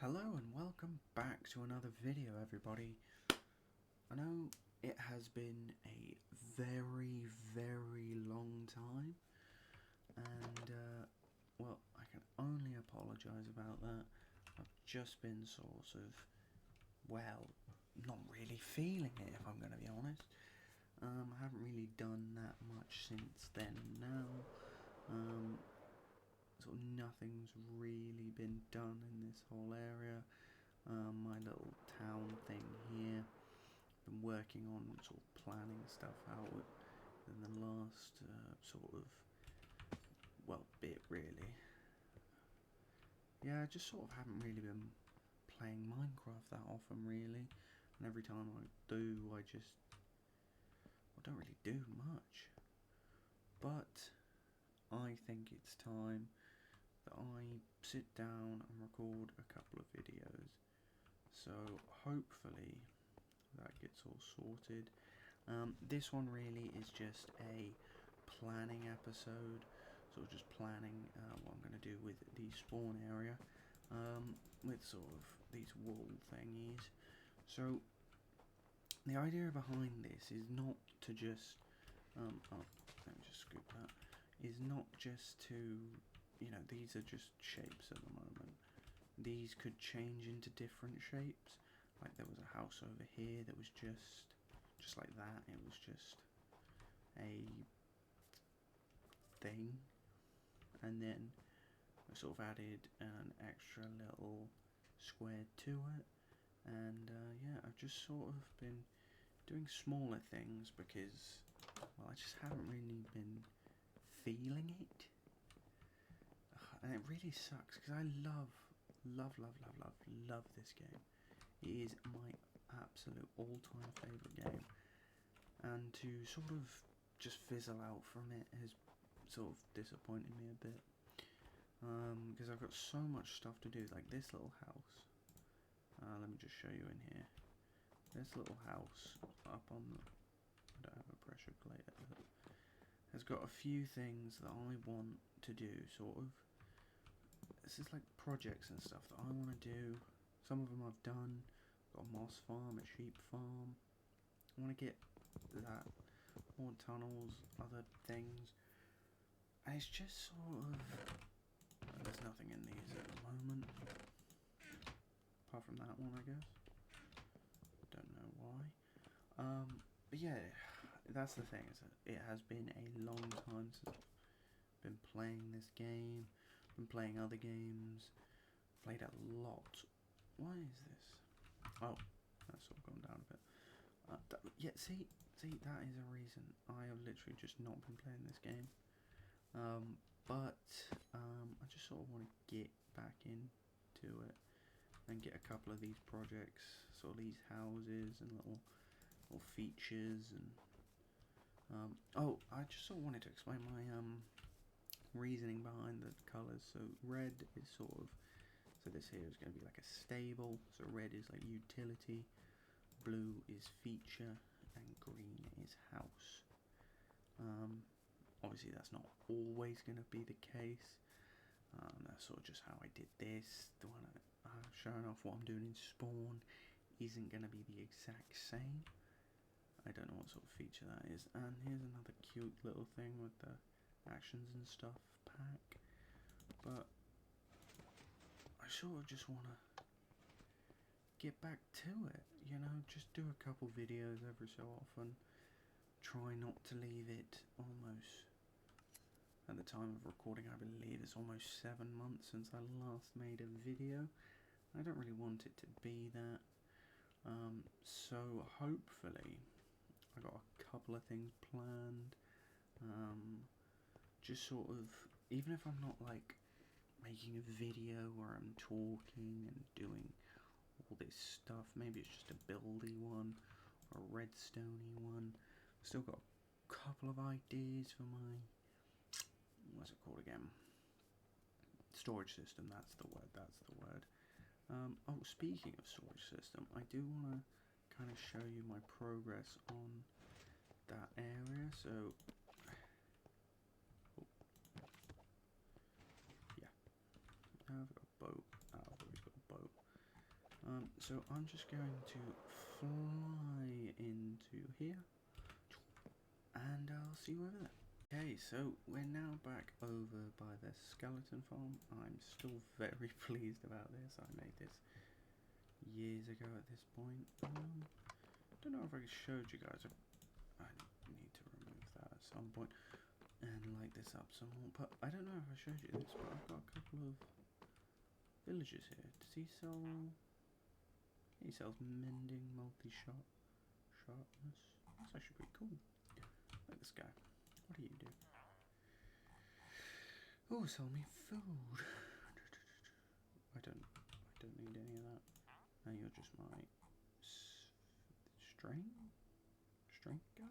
Hello and welcome back to another video, everybody. I know it has been a very long time, and well, I can only apologise about that. I've just been sort of, well, not really feeling it, if I'm going to be honest. I haven't really done that much since then now. Sort of nothing's really been done in this whole area. My little town thing here, been working on sort of planning stuff out in the last bit really. Yeah, I just sort of haven't really been playing Minecraft that often really, and every time I do I don't really do much. But I think it's time that I sit down and record a couple of videos. So hopefully that gets all sorted. This one really is just a planning episode, sort of just planning what I'm going to do with the spawn area, with sort of these wall thingies. So the idea behind this is not to just, let me just scoop that, is not just to, these are just shapes at the moment. These could change into different shapes. Like there was a house over here that was just like that. It was just a thing, and then I sort of added an extra little square to it, and yeah, I've just sort of been doing smaller things because, well, I just haven't really been feeling it, and it really sucks because I love this game. It is my absolute all-time favourite game, and to sort of just fizzle out from it has sort of disappointed me a bit, because I've got so much stuff to do. Like this little house, let me just show you in here. This little house up on the, I don't have a pressure plate, has got a few things that I want to do, sort of. This is like projects and stuff that I want to do. Some of them I've done. Got a moss farm, a sheep farm. I want to get that, more tunnels, other things. And it's just sort of, there's nothing in these at the moment, apart from that one, I guess. Don't know why. But yeah, that's the thing, is that it has been a long time since I've been playing this game. Been playing other games. Played a lot. Why is this? Oh, that's all gone down a bit. Yeah, see, that is a reason. I have literally just not been playing this game. But I just sort of want to get back into it and get a couple of these projects, sort of these houses and little features, and oh, I just sort of wanted to explain my reasoning behind the colours. So red is sort of, so this here is going to be like a stable, so red is like utility, blue is feature, and green is house. Obviously that's not always going to be the case. That's sort of just how I did this. The one showing off what I'm doing in spawn isn't going to be the exact same. I don't know what sort of feature that is. And here's another cute little thing with the actions and stuff pack. But I sort of just want to get back to it, just do a couple videos every so often. Try not to leave it almost, at the time of recording, I believe it's almost 7 months since I last made a video. I don't really want it to be that. So hopefully I got a couple of things planned. Just sort of, even if I'm not like making a video where I'm talking and doing all this stuff, maybe it's just a buildy one or a redstoney one. Still got a couple of ideas for my, what's it called again? Storage system, that's the word. Oh, speaking of storage system, I do want to kind of show you my progress on that area. So, yeah, I've got a boat. I've always got a boat. So I'm just going to fly into here, and I'll see you over there. Okay, so we're now back over by the skeleton farm. I'm still very pleased about this. I made this years ago at this point. Don't know if I showed you guys. I need to remove that at some point and light this up some more. But I don't know if I showed you this, but I've got a couple of villagers here. Does he sell? He sells mending, multi-shot, sharpness. That's actually pretty cool. Like this guy. What do you do? Oh, sell me food. I don't need any of that. No, you're just my strength guy.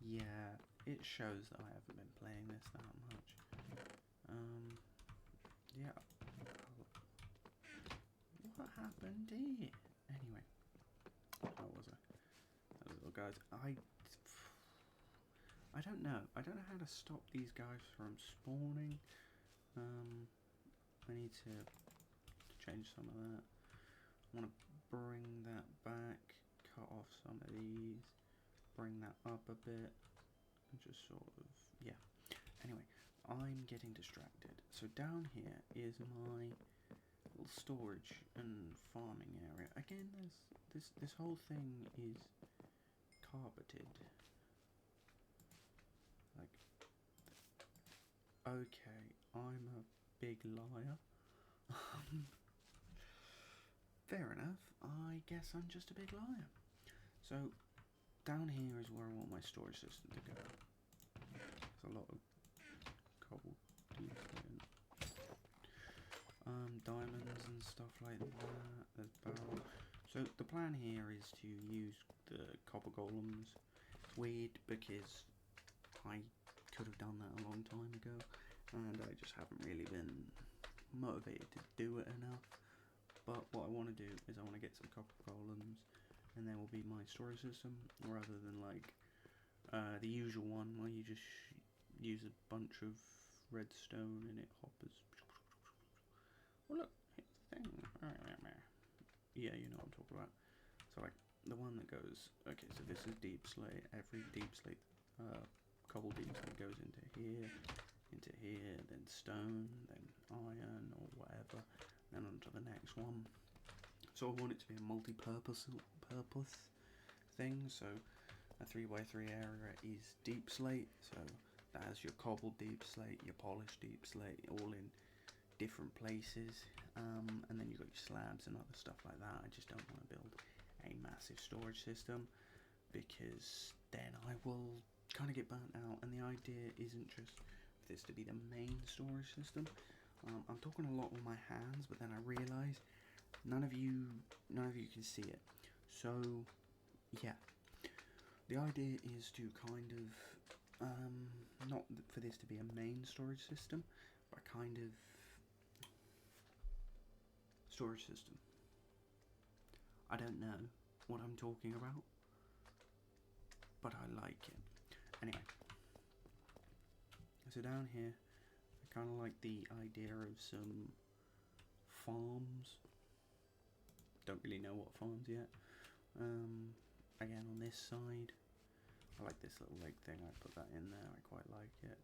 Yeah, it shows that I haven't been playing this that much. Yeah. What happened here? Anyway, how was I? Those little guys. I don't know. I don't know how to stop these guys from spawning. I need to change some of that. I want to bring that back, cut off some of these, bring that up a bit, and just sort of, yeah. Anyway, I'm getting distracted. So down here is my little storage and farming area. Again, this whole thing is carpeted. Like, okay, I'm a big liar. Fair enough, I guess I'm just a big liar. So, down here is where I want my storage system to go. There's a lot of cobble diamonds and stuff like that. There's barrel. So the plan here is to use the copper golems. It's weird because I could have done that a long time ago, and I just haven't really been motivated to do it enough. But what I want to do is I want to get some copper golems, and there will be my storage system, rather than like the usual one where you just use a bunch of redstone and it hoppers. Well, look, here's the thing. Yeah, you know what I'm talking about. So like the one that goes, okay, so this is deep slate. Every deep slate, cobble deep slate goes into here, then stone, then iron or whatever, then onto the next one. So I want it to be a multi-purpose thing. So a 3x3 area is deep slate. So that has your cobble deep slate, your polished deep slate, all in different places, and then you've got your slabs and other stuff like that. I just don't want to build a massive storage system because then I will kind of get burnt out, and the idea isn't just for this to be the main storage system. I'm talking a lot with my hands, but then I realise none of you can see it. So yeah, the idea is to kind of not for this to be a main storage system, but kind of storage system. I don't know what I'm talking about, but I like it. Anyway, so down here, I kind of like the idea of some farms. Don't really know what farms yet. Again, on this side, I like this little leg thing. I put that in there. I quite like it.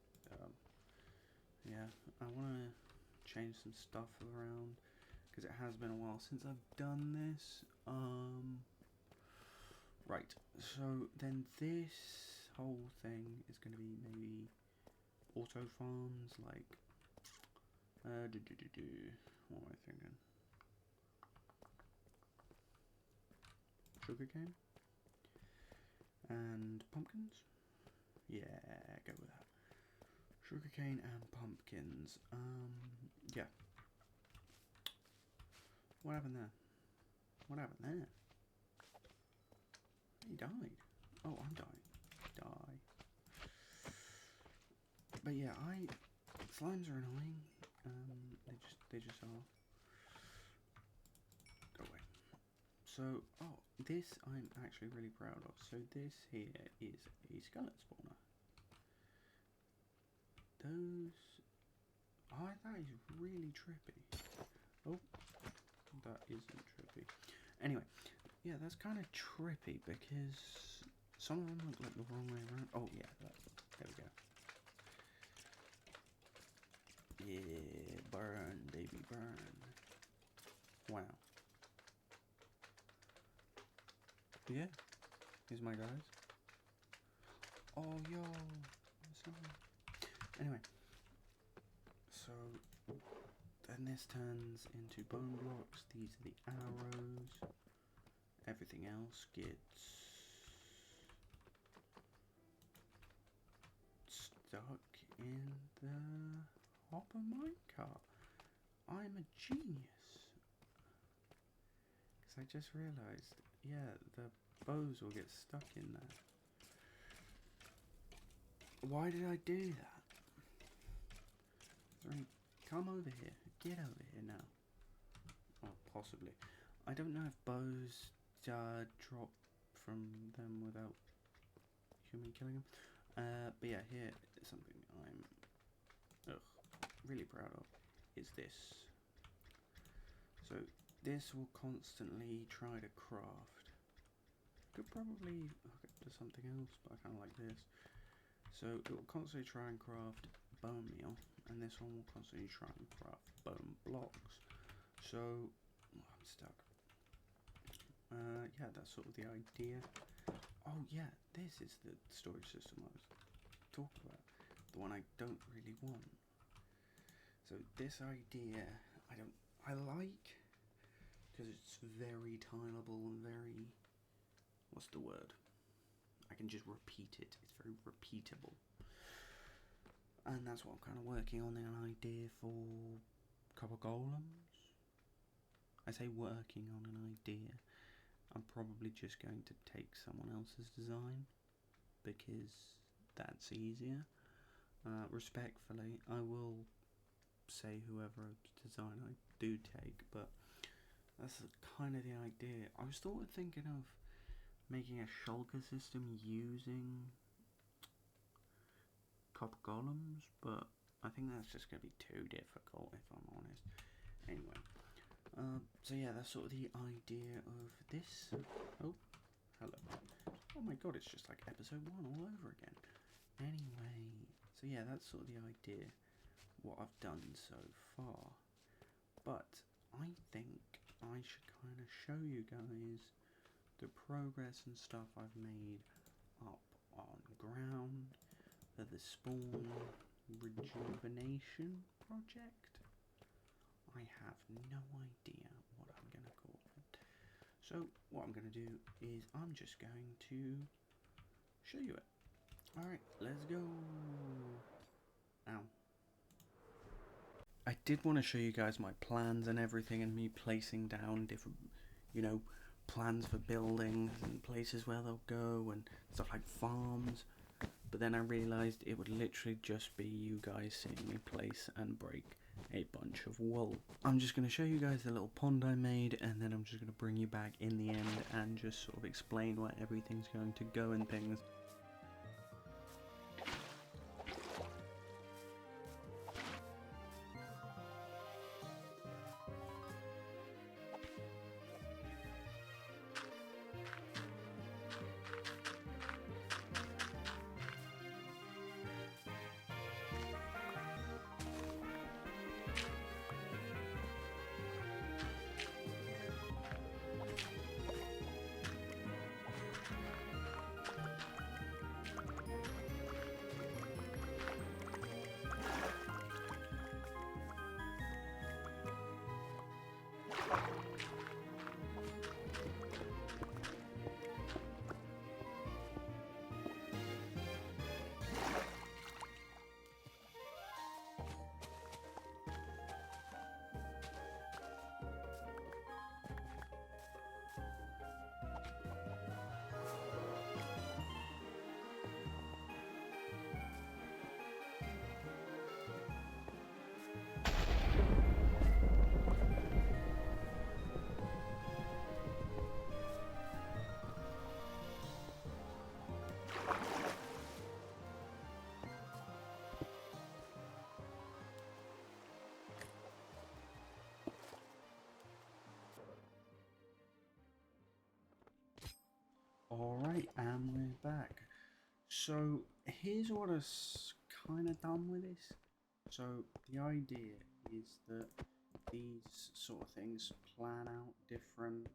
Yeah, I want to change some stuff around because it has been a while since I've done this. Right, so then this whole thing is going to be maybe auto farms, like what am I thinking? Sugarcane and pumpkins. Yeah, go with that. Sugarcane and pumpkins. Yeah. What happened there? What happened there? He died. Oh, I'm dying. Die. But yeah, slimes are annoying. They just are. Go away. So, oh, this I'm actually really proud of. So this here is a skeleton spawner. That is really trippy. Oh, that isn't trippy. yeah, that's kind of trippy because some of them look like the wrong way around. Oh yeah, there we go. Yeah, burn, baby, burn. Wow. Yeah, here's my guys. Oh, yo. Anyway, so then this turns into bone blocks. These are the arrows. Everything else gets stuck in the hopper minecart. I'm a genius. Because I just realised, yeah, the bows will get stuck in there. Why did I do that? Right, come over here. Get over here now. Oh, possibly. I don't know if bows drop from them without human killing them. But yeah, here is something I'm really proud of. Is this. So this will constantly try to craft. Could probably hook it to something else, but I kind of like this. So it will constantly try and craft bone meal, and this one will constantly try and craft bone blocks. So I'm stuck. Yeah, that's sort of the idea. Oh yeah, this is the storage system I was talking about. The one I don't really want. So this idea, I like, because it's very tileable and very, what's the word? I can just repeat it. It's very repeatable. And that's what I'm kind of working on, an idea for copper golems. I say working on an idea. I'm probably just going to take someone else's design because that's easier. Respectfully, I will say whoever design I do take, but that's kind of the idea. I was sort of thinking of making a shulker system using copper golems, but I think that's just going to be too difficult if I'm honest. Anyway. So yeah, that's sort of the idea of this. Oh, hello. Oh my god, it's just like episode 1 all over again. Anyway, so yeah, that's sort of the idea, what I've done so far. But I think I should kind of show you guys the progress and stuff I've made up on ground for the spawn rejuvenation project. I have no idea what I'm going to call it. So what I'm going to do is I'm just going to show you it. Alright, let's go. Ow. I did want to show you guys my plans and everything, and me placing down different, plans for buildings and places where they'll go and stuff like farms. But then I realised it would literally just be you guys seeing me place and break a bunch of wool. I'm just going to show you guys the little pond I made, and then I'm just going to bring you back in the end and just sort of explain where everything's going to go and things. Right, and we're back. So here's what I've kind of done with this. So the idea is that these sort of things plan out different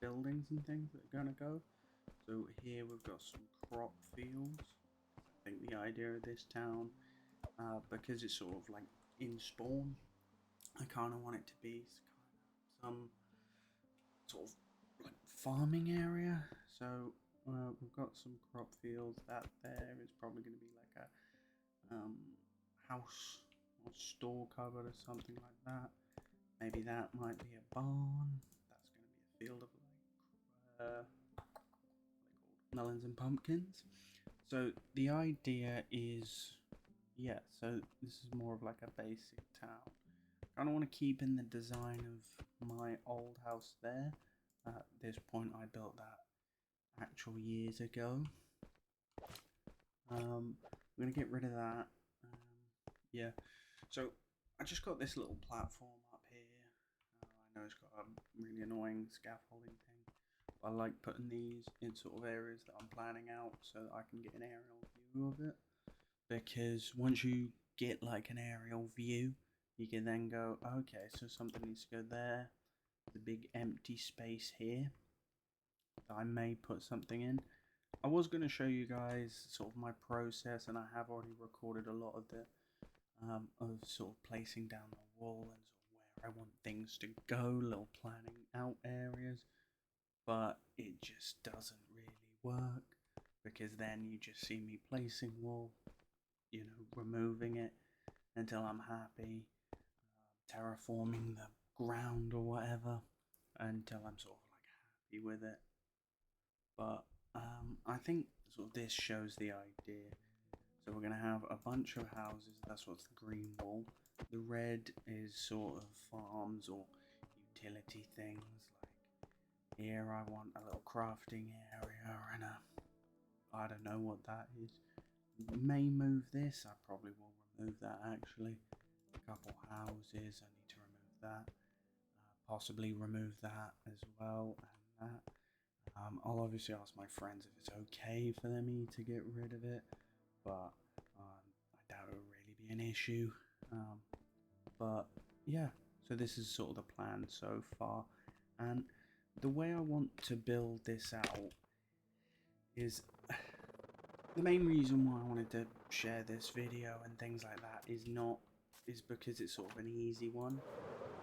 buildings and things that are going to go. So here we've got some crop fields. I think the idea of this town, because it's sort of like in spawn, I kind of want it to be some sort of like farming area. So we've got some crop fields. That there is probably going to be like a house or store cupboard or something like that. Maybe that might be a barn. That's going to be a field of like melons and pumpkins. So the idea is, yeah. So this is more of like a basic town. I kind of want to keep in the design of my old house there. At this point, I built that actual years ago. I'm gonna get rid of that. Yeah. So I just got this little platform up here. I know it's got a really annoying scaffolding thing. I like putting these in sort of areas that I'm planning out so that I can get an aerial view of it. Because once you get like an aerial view, you can then go, okay, so something needs to go there. The big empty space here. I may put something in. I was going to show you guys sort of my process, and I have already recorded a lot of the of sort of placing down the wall and sort of where I want things to go, little planning out areas, but it just doesn't really work because then you just see me placing wall, you know, removing it until I'm happy, terraforming the ground or whatever until I'm sort of like happy with it. But I think sort of this shows the idea. So we're going to have a bunch of houses. That's what's the green wall. The red is sort of farms or utility things. Like here I want a little crafting area and I don't know what that is. May move this. I probably will remove that actually. A couple houses. I need to remove that. Possibly remove that as well and that. I'll obviously ask my friends if it's okay for them to get rid of it, but I doubt it will really be an issue. But yeah, so this is sort of the plan so far, and the way I want to build this out is the main reason why I wanted to share this video and things like that is because it's sort of an easy one.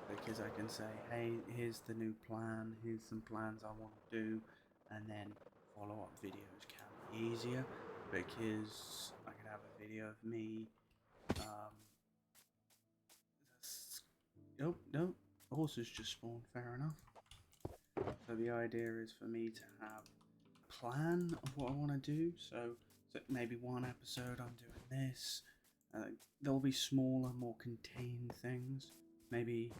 Because I can say, hey, here's the new plan, here's some plans I want to do, and then follow-up videos can be easier because I can have a video of me. Oh, no, horses just spawned, fair enough. So the idea is for me to have a plan of what I want to do. So maybe one episode I'm doing this. There'll be smaller, more contained things. Maybe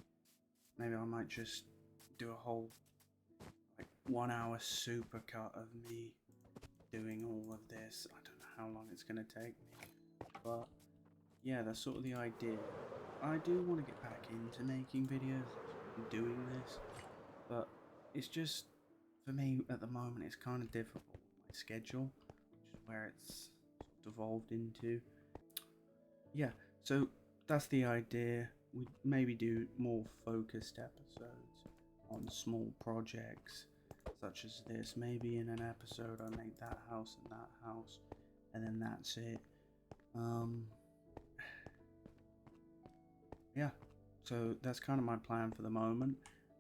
I might just do a whole like 1 hour supercut of me doing all of this. I don't know how long it's going to take me, but yeah, that's sort of the idea. I do want to get back into making videos and doing this, but it's just, for me at the moment, it's kind of difficult with my schedule, which is where it's devolved into. Yeah, so that's the idea. We maybe do more focused episodes on small projects such as this. Maybe in an episode I make that house and that house, and then that's it. Yeah, so that's kind of my plan for the moment.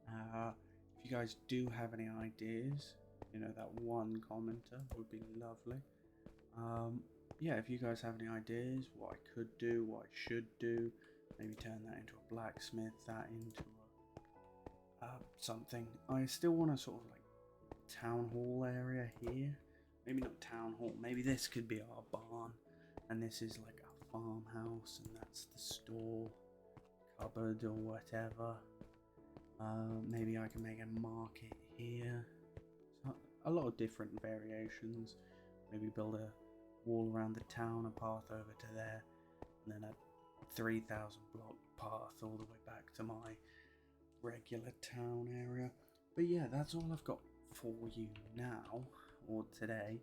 If you guys do have any ideas, you know, that one commenter would be lovely. Yeah, if you guys have any ideas, what I could do, what I should do, maybe turn that into a blacksmith, that into something. I still want a sort of like town hall area here. Maybe not town hall, maybe this could be our barn, and this is like a farmhouse, and that's the store, cupboard or whatever. Maybe I can make a market here. So a lot of different variations. Maybe build a wall around the town, a path over to there, and then a 3,000 block path all the way back to my regular town area. But yeah, that's all I've got for you now, or today.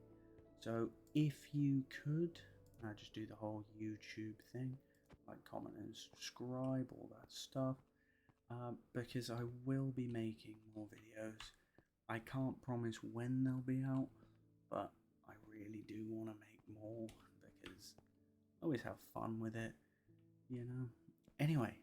So if you could, just do the whole YouTube thing, like, comment and subscribe, all that stuff, because I will be making more videos. I can't promise when they'll be out, but I really do want to make more because I always have fun with it, you know. Anyway,